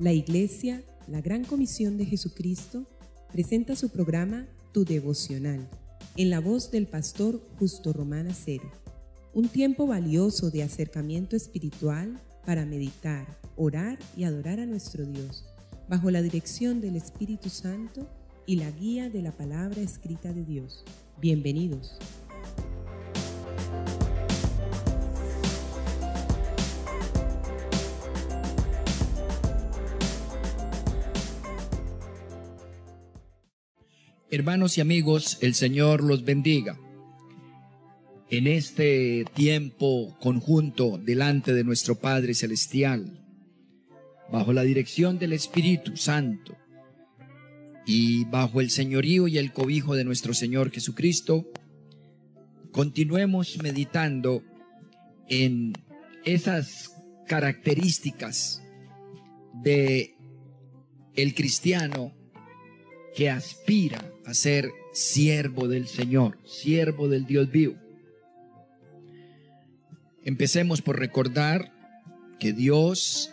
La Iglesia, la Gran Comisión de Jesucristo, presenta su programa Tu Devocional, en la voz del pastor Justo Román Acero. Un tiempo valioso de acercamiento espiritual para meditar, orar y adorar a nuestro Dios, bajo la dirección del Espíritu Santo y la guía de la palabra escrita de Dios. Bienvenidos. Hermanos y amigos, el Señor los bendiga. En este tiempo conjunto delante de nuestro Padre Celestial, bajo la dirección del Espíritu Santo y bajo el señorío y el cobijo de nuestro Señor Jesucristo, continuemos meditando en esas características de el cristiano que aspira a ser siervo del Señor, siervo del Dios vivo. Empecemos por recordar que Dios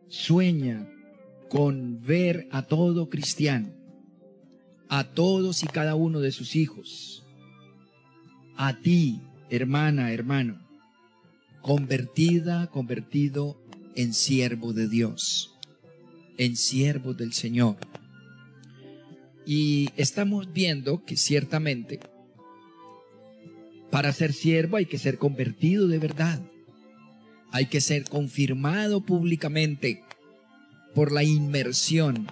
sueña con ver a todo cristiano, a todos y cada uno de sus hijos, a ti, hermana, hermano, convertido en siervo de Dios, en siervo del Señor. Y estamos viendo que ciertamente para ser siervo hay que ser convertido de verdad. Hay que ser confirmado públicamente por la inmersión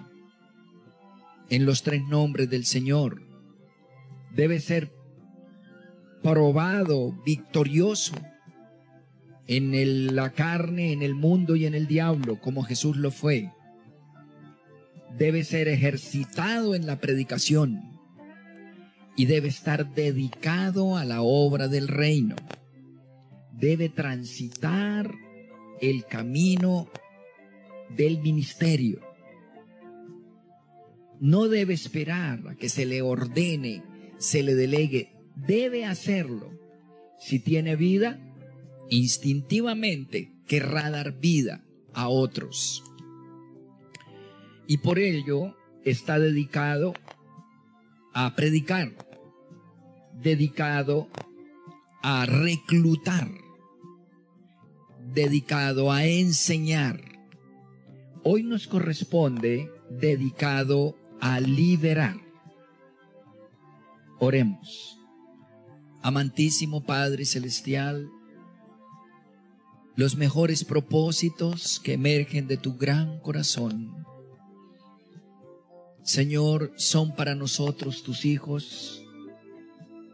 en los tres nombres del Señor. Debe ser probado, victorioso en la carne, en el mundo y en el diablo, como Jesús lo fue. Debe ser ejercitado en la predicación y debe estar dedicado a la obra del reino. Debe transitar el camino del ministerio. No debe esperar a que se le ordene, se le delegue. Debe hacerlo. Si tiene vida, instintivamente querrá dar vida a otros. Y por ello está dedicado a predicar, dedicado a reclutar, dedicado a enseñar. Hoy nos corresponde dedicado a liberar. Oremos. Amantísimo Padre Celestial, los mejores propósitos que emergen de tu gran corazón, Señor, son para nosotros tus hijos,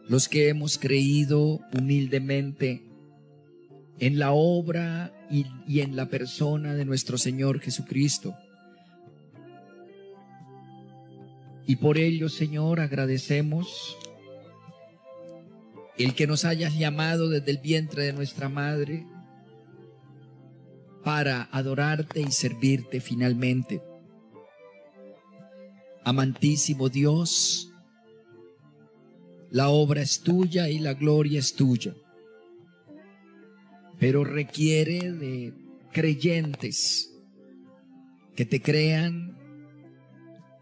los que hemos creído humildemente en la obra y en la persona de nuestro Señor Jesucristo. Y por ello, Señor, agradecemos el que nos hayas llamado desde el vientre de nuestra madre para adorarte y servirte finalmente. Amantísimo Dios, la obra es tuya y la gloria es tuya, pero requiere de creyentes que te crean,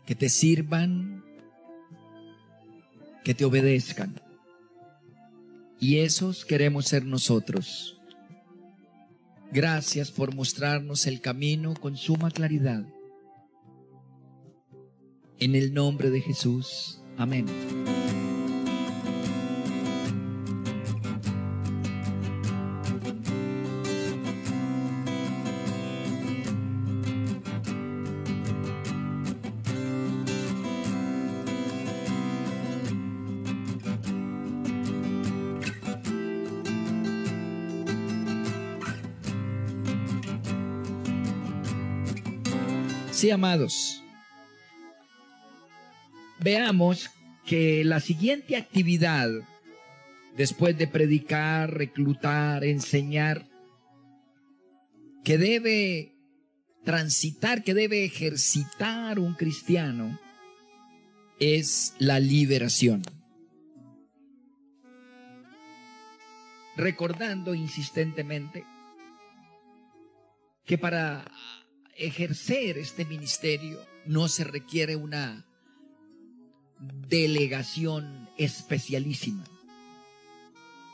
que te sirvan, que te obedezcan. Y esos queremos ser nosotros. Gracias por mostrarnos el camino con suma claridad. En el nombre de Jesús. Amén. Sí, amados. Veamos que la siguiente actividad, después de predicar, reclutar, enseñar, que debe transitar, que debe ejercitar un cristiano, es la liberación. Recordando insistentemente que para ejercer este ministerio no se requiere una delegación especialísima.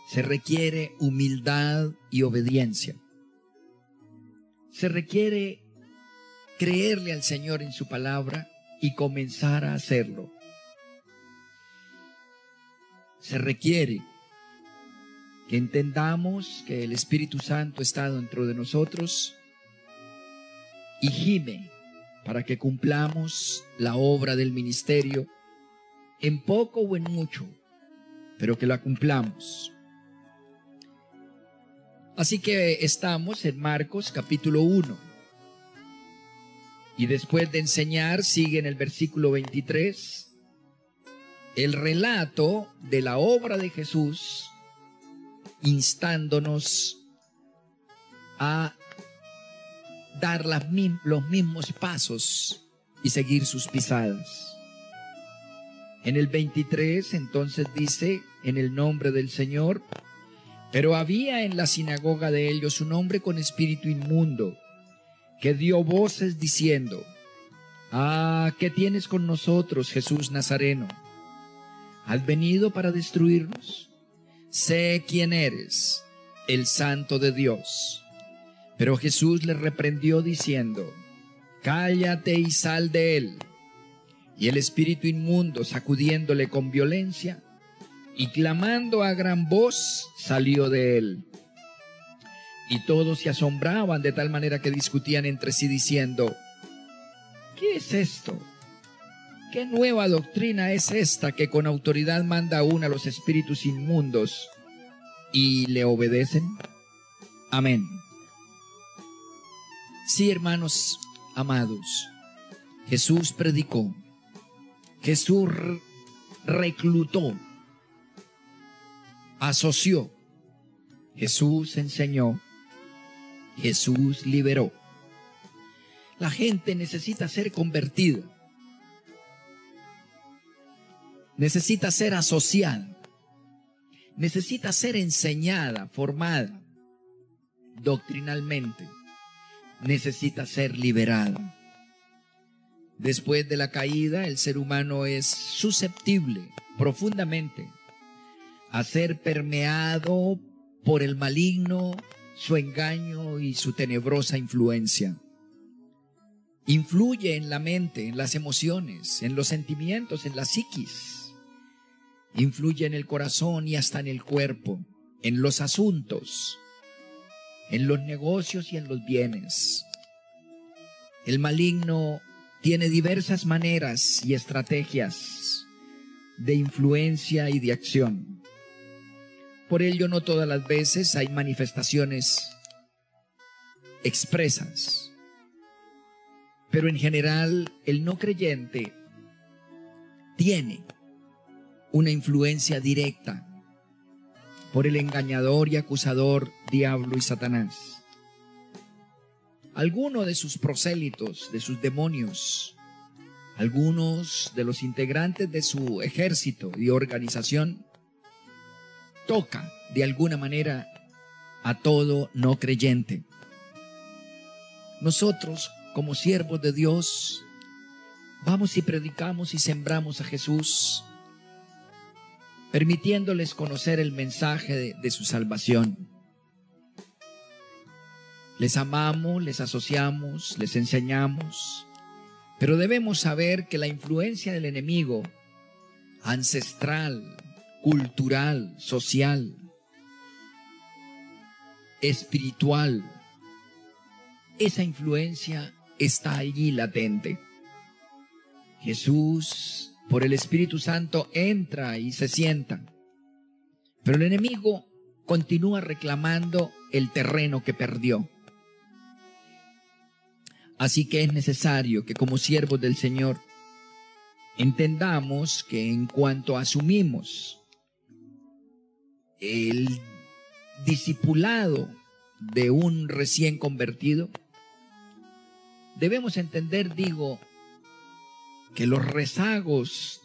Se requiere humildad y obediencia. Se requiere creerle al Señor en su palabra y comenzar a hacerlo. Se requiere que entendamos que el Espíritu Santo está dentro de nosotros y gime para que cumplamos la obra del ministerio en poco o en mucho, pero que la cumplamos. Así que estamos en Marcos capítulo 1. Y después de enseñar, sigue en el versículo 23, el relato de la obra de Jesús, instándonos a dar los mismos pasos y seguir sus pisadas. En el 23 entonces dice, en el nombre del Señor, pero había en la sinagoga de ellos un hombre con espíritu inmundo, que dio voces diciendo, «Ah, ¿qué tienes con nosotros, Jesús Nazareno? ¿Has venido para destruirnos? Sé quién eres, el Santo de Dios». Pero Jesús le reprendió diciendo, «Cállate y sal de él». Y el espíritu inmundo, sacudiéndole con violencia y clamando a gran voz, salió de él. Y todos se asombraban de tal manera que discutían entre sí diciendo, ¿qué es esto? ¿Qué nueva doctrina es esta que con autoridad manda aún a los espíritus inmundos y le obedecen? Amén. Sí, hermanos amados, Jesús predicó, Jesús reclutó, asoció, Jesús enseñó, Jesús liberó. La gente necesita ser convertida, necesita ser asociada, necesita ser enseñada, formada doctrinalmente, necesita ser liberada. Después de la caída, el ser humano es susceptible profundamente a ser permeado por el maligno, su engaño y su tenebrosa influencia. Influye en la mente, en las emociones, en los sentimientos, en la psiquis. Influye en el corazón y hasta en el cuerpo, en los asuntos, en los negocios y en los bienes. El maligno tiene diversas maneras y estrategias de influencia y de acción. Por ello, no todas las veces hay manifestaciones expresas, pero en general el no creyente tiene una influencia directa por el engañador y acusador diablo y Satanás. Algunos de sus prosélitos, de sus demonios, algunos de los integrantes de su ejército y organización, toca de alguna manera a todo no creyente. Nosotros, como siervos de Dios, vamos y predicamos y sembramos a Jesús, permitiéndoles conocer el mensaje de su salvación. Les amamos, les asociamos, les enseñamos, pero debemos saber que la influencia del enemigo, ancestral, cultural, social, espiritual, esa influencia está allí latente. Jesús, por el Espíritu Santo, entra y se sienta, pero el enemigo continúa reclamando el terreno que perdió. Así que es necesario que como siervos del Señor entendamos que en cuanto asumimos el discipulado de un recién convertido, debemos entender, que los rezagos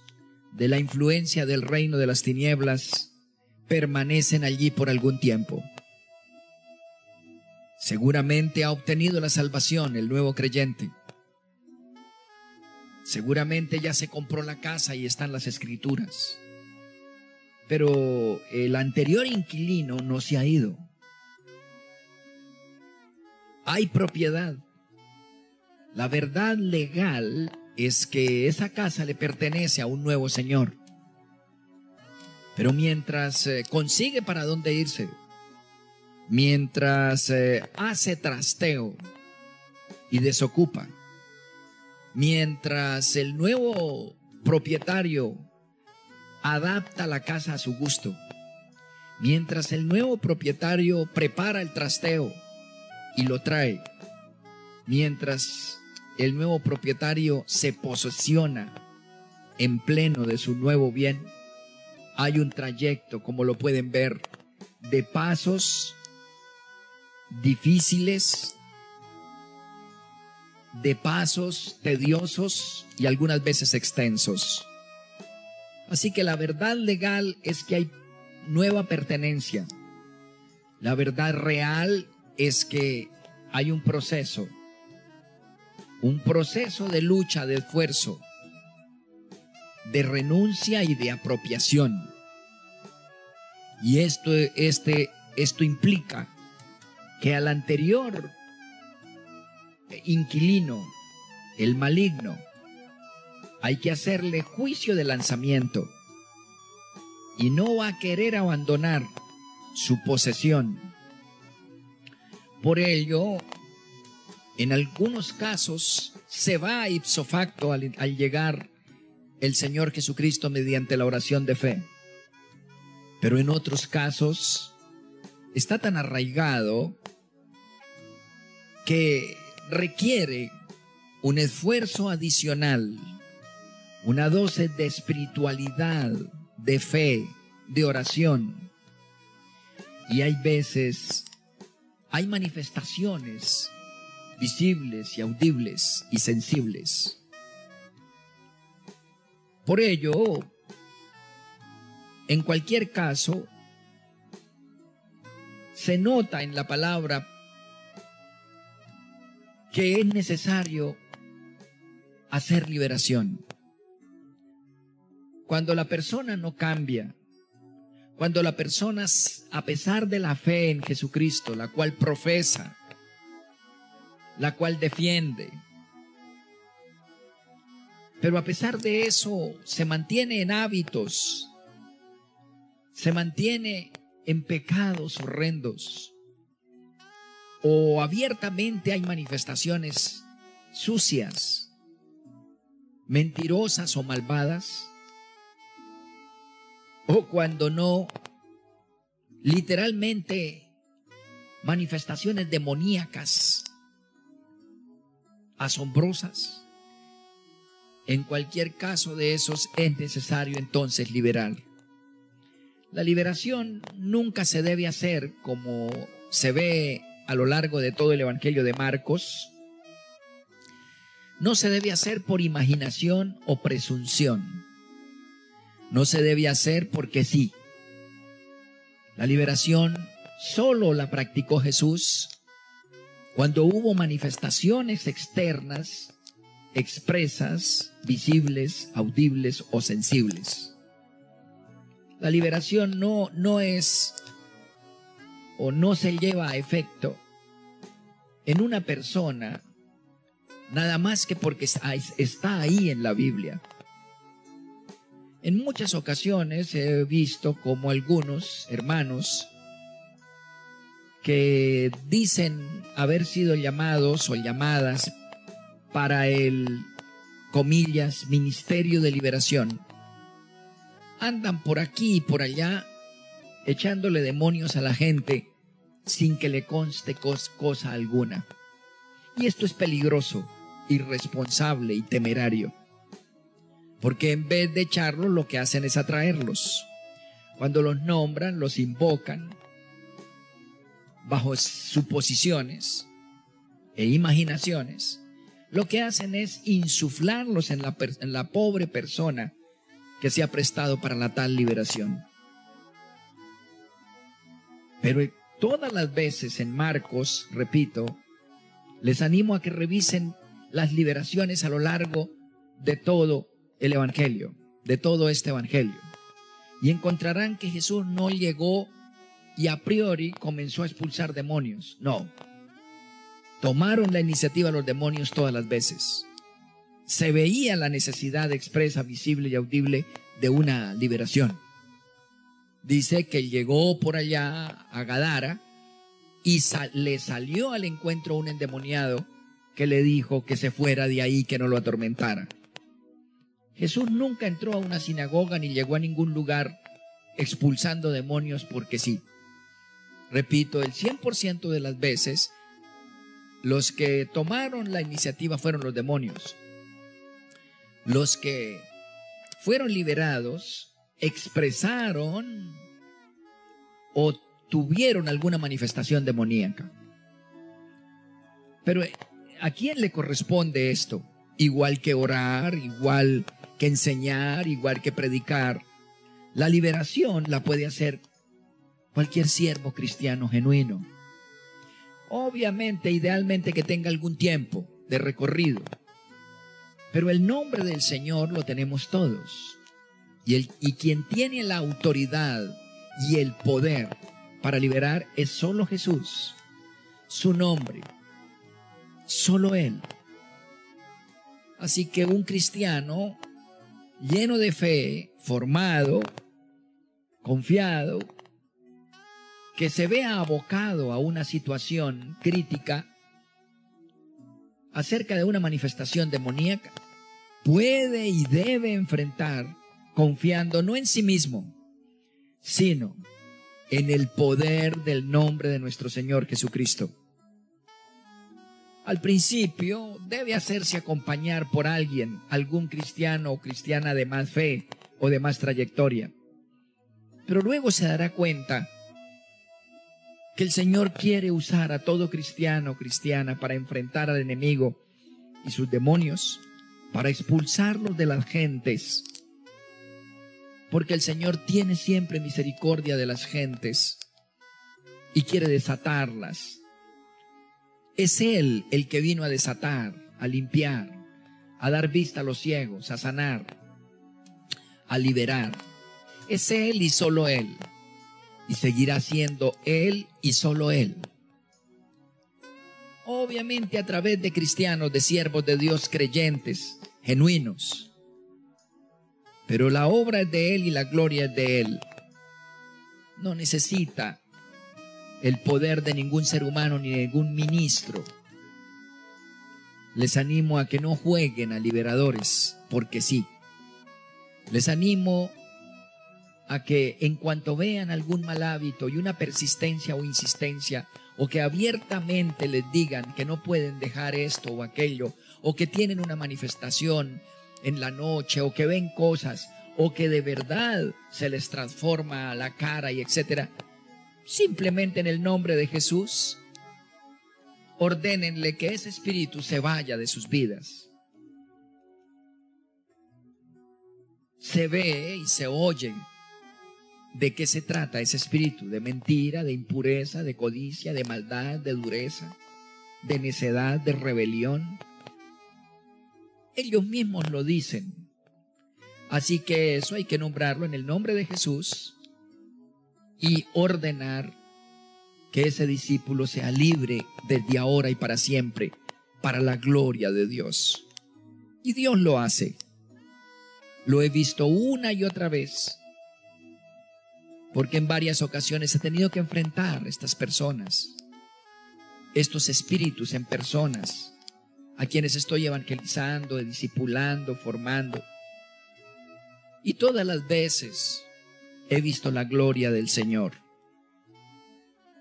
de la influencia del reino de las tinieblas permanecen allí por algún tiempo. Seguramente ha obtenido la salvación, el nuevo creyente. Seguramente ya se compró la casa y están las escrituras. Pero el anterior inquilino no se ha ido. Hay propiedad. La verdad legal es que esa casa le pertenece a un nuevo señor. Pero mientras consigue para dónde irse, mientras hace trasteo y desocupa, mientras el nuevo propietario adapta la casa a su gusto, mientras el nuevo propietario prepara el trasteo y lo trae, mientras el nuevo propietario se posesiona en pleno de su nuevo bien, hay un trayecto, como lo pueden ver, de pasos difíciles, de pasos tediosos y algunas veces extensos. Así que la verdad legal es que hay nueva pertenencia. La verdad real es que hay un proceso de lucha, de esfuerzo, de renuncia y de apropiación. Y esto implica que al anterior inquilino, el maligno, hay que hacerle juicio de lanzamiento y no va a querer abandonar su posesión. Por ello, en algunos casos se va ipso facto al llegar el Señor Jesucristo mediante la oración de fe. Pero en otros casos está tan arraigado que requiere un esfuerzo adicional, una dosis de espiritualidad, de fe, de oración. Y hay veces, hay manifestaciones visibles y audibles y sensibles. Por ello, en cualquier caso, se nota en la palabra que es necesario hacer liberación. Cuando la persona no cambia, cuando la persona, a pesar de la fe en Jesucristo, la cual profesa, la cual defiende, pero a pesar de eso se mantiene en hábitos, se mantiene en pecados horrendos, o abiertamente hay manifestaciones sucias, mentirosas o malvadas, o cuando no, literalmente manifestaciones demoníacas, asombrosas. En cualquier caso de esos es necesario entonces liberar. La liberación nunca se debe hacer como se ve a lo largo de todo el Evangelio de Marcos. No se debe hacer por imaginación o presunción. No se debe hacer porque sí. La liberación solo la practicó Jesús cuando hubo manifestaciones externas, expresas, visibles, audibles o sensibles. La liberación no es o no se lleva a efecto en una persona nada más que porque está ahí en la Biblia. En muchas ocasiones he visto como algunos hermanos que dicen haber sido llamados o llamadas para el, comillas, ministerio de liberación, andan por aquí y por allá echándole demonios a la gente sin que le conste cosa alguna. Y esto es peligroso, irresponsable y temerario, porque en vez de echarlos, lo que hacen es atraerlos. Cuando los nombran, los invocan bajo suposiciones e imaginaciones. Lo que hacen es insuflarlos en la pobre persona que se ha prestado para la tal liberación. Pero todas las veces en Marcos, repito, les animo a que revisen las liberaciones a lo largo de todo el Evangelio, de todo este Evangelio. Y encontrarán que Jesús no llegó y a priori comenzó a expulsar demonios. No. Tomaron la iniciativa los demonios todas las veces. Se veía la necesidad expresa, visible y audible de una liberación. Dice que llegó por allá a Gadara y le salió al encuentro un endemoniado que le dijo que se fuera de ahí, que no lo atormentara. Jesús nunca entró a una sinagoga ni llegó a ningún lugar expulsando demonios porque sí. Repito, el 100% de las veces los que tomaron la iniciativa fueron los demonios. Los que fueron liberados expresaron o tuvieron alguna manifestación demoníaca. Pero ¿a quién le corresponde esto? Igual que orar, igual que enseñar, igual que predicar. La liberación la puede hacer cualquier siervo cristiano genuino. Obviamente, idealmente que tenga algún tiempo de recorrido. Pero el nombre del Señor lo tenemos todos. Y quien tiene la autoridad y el poder para liberar es solo Jesús. Su nombre. Solo Él. Así que un cristiano lleno de fe, formado, confiado, que se vea abocado a una situación crítica acerca de una manifestación demoníaca, puede y debe enfrentar confiando no en sí mismo, sino en el poder del nombre de nuestro Señor Jesucristo. Al principio debe hacerse acompañar por alguien, algún cristiano o cristiana de más fe o de más trayectoria. Pero luego se dará cuenta que el Señor quiere usar a todo cristiano o cristiana para enfrentar al enemigo y sus demonios, para expulsarlos de las gentes. Porque el Señor tiene siempre misericordia de las gentes y quiere desatarlas. Es Él el que vino a desatar, a limpiar, a dar vista a los ciegos, a sanar, a liberar. Es Él y solo Él. Y seguirá siendo Él y solo Él. Obviamente a través de cristianos, de siervos de Dios creyentes, genuinos. Pero la obra es de Él y la gloria es de Él. No necesita el poder de ningún ser humano ni de ningún ministro. Les animo a que no jueguen a liberadores, porque sí. Les animo a que en cuanto vean algún mal hábito y una persistencia o insistencia, o que abiertamente les digan que no pueden dejar esto o aquello, o que tienen una manifestación en la noche, o que ven cosas, o que de verdad se les transforma la cara y etcétera, simplemente en el nombre de Jesús, ordénenle que ese espíritu se vaya de sus vidas. Se ve y se oye de qué se trata ese espíritu: de mentira, de impureza, de codicia, de maldad, de dureza, de necedad, de rebelión. Ellos mismos lo dicen. Así que eso hay que nombrarlo en el nombre de Jesús y ordenar que ese discípulo sea libre desde ahora y para siempre, para la gloria de Dios. Y Dios lo hace. Lo he visto una y otra vez, porque en varias ocasiones he tenido que enfrentar a estas personas, estos espíritus en personas, a quienes estoy evangelizando, discipulando, formando. Y todas las veces he visto la gloria del Señor.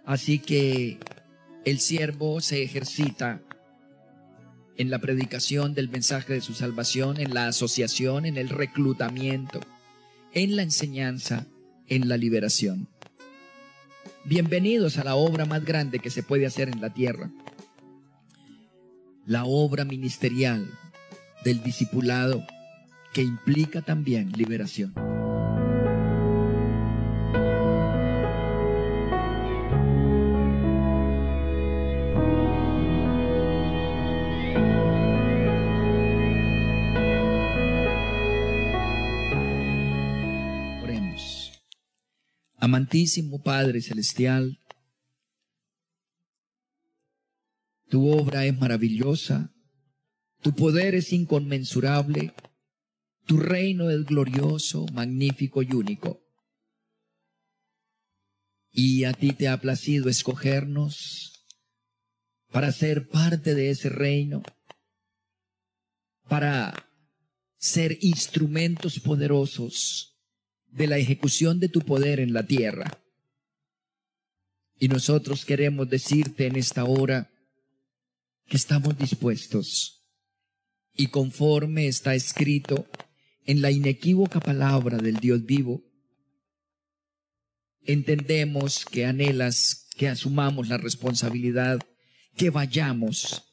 Así que el siervo se ejercita en la predicación del mensaje de su salvación, en la asociación, en el reclutamiento, en la enseñanza, en la liberación. Bienvenidos a la obra más grande que se puede hacer en la tierra. La obra ministerial del discipulado, que implica también liberación. Amantísimo Padre Celestial, tu obra es maravillosa, tu poder es inconmensurable, tu reino es glorioso, magnífico y único. Y a ti te ha placido escogernos para ser parte de ese reino, para ser instrumentos poderosos de la ejecución de tu poder en la tierra. Y nosotros queremos decirte en esta hora que estamos dispuestos, y conforme está escrito en la inequívoca palabra del Dios vivo, entendemos que anhelas que asumamos la responsabilidad, que vayamos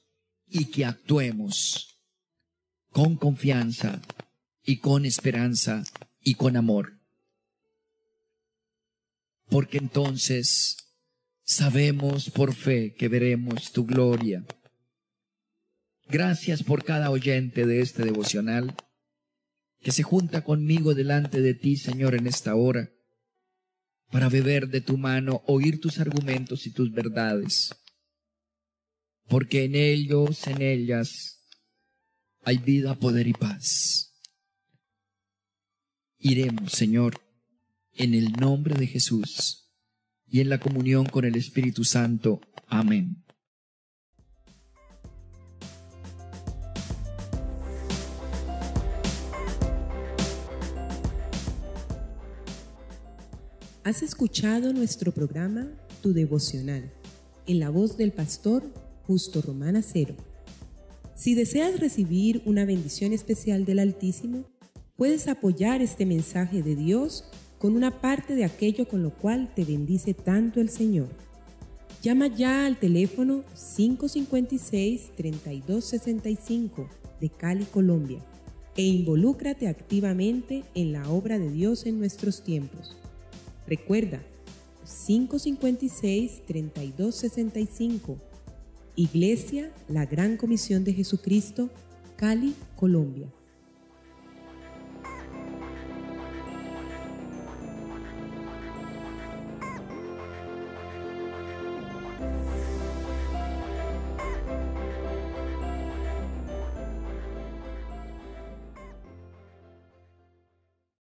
y que actuemos con confianza y con esperanza y con amor. Porque entonces sabemos por fe que veremos tu gloria. Gracias por cada oyente de este devocional que se junta conmigo delante de ti, Señor, en esta hora, para beber de tu mano, oír tus argumentos y tus verdades. Porque en ellos, en ellas, hay vida, poder y paz. Iremos, Señor, en el nombre de Jesús y en la comunión con el Espíritu Santo. Amén. Has escuchado nuestro programa Tu Devocional, en la voz del pastor Justo Román Acero. Si deseas recibir una bendición especial del Altísimo, puedes apoyar este mensaje de Dios con una parte de aquello con lo cual te bendice tanto el Señor. Llama ya al teléfono 556-3265 de Cali, Colombia, e involúcrate activamente en la obra de Dios en nuestros tiempos. Recuerda, 556-3265, Iglesia La Gran Comisión de Jesucristo, Cali, Colombia.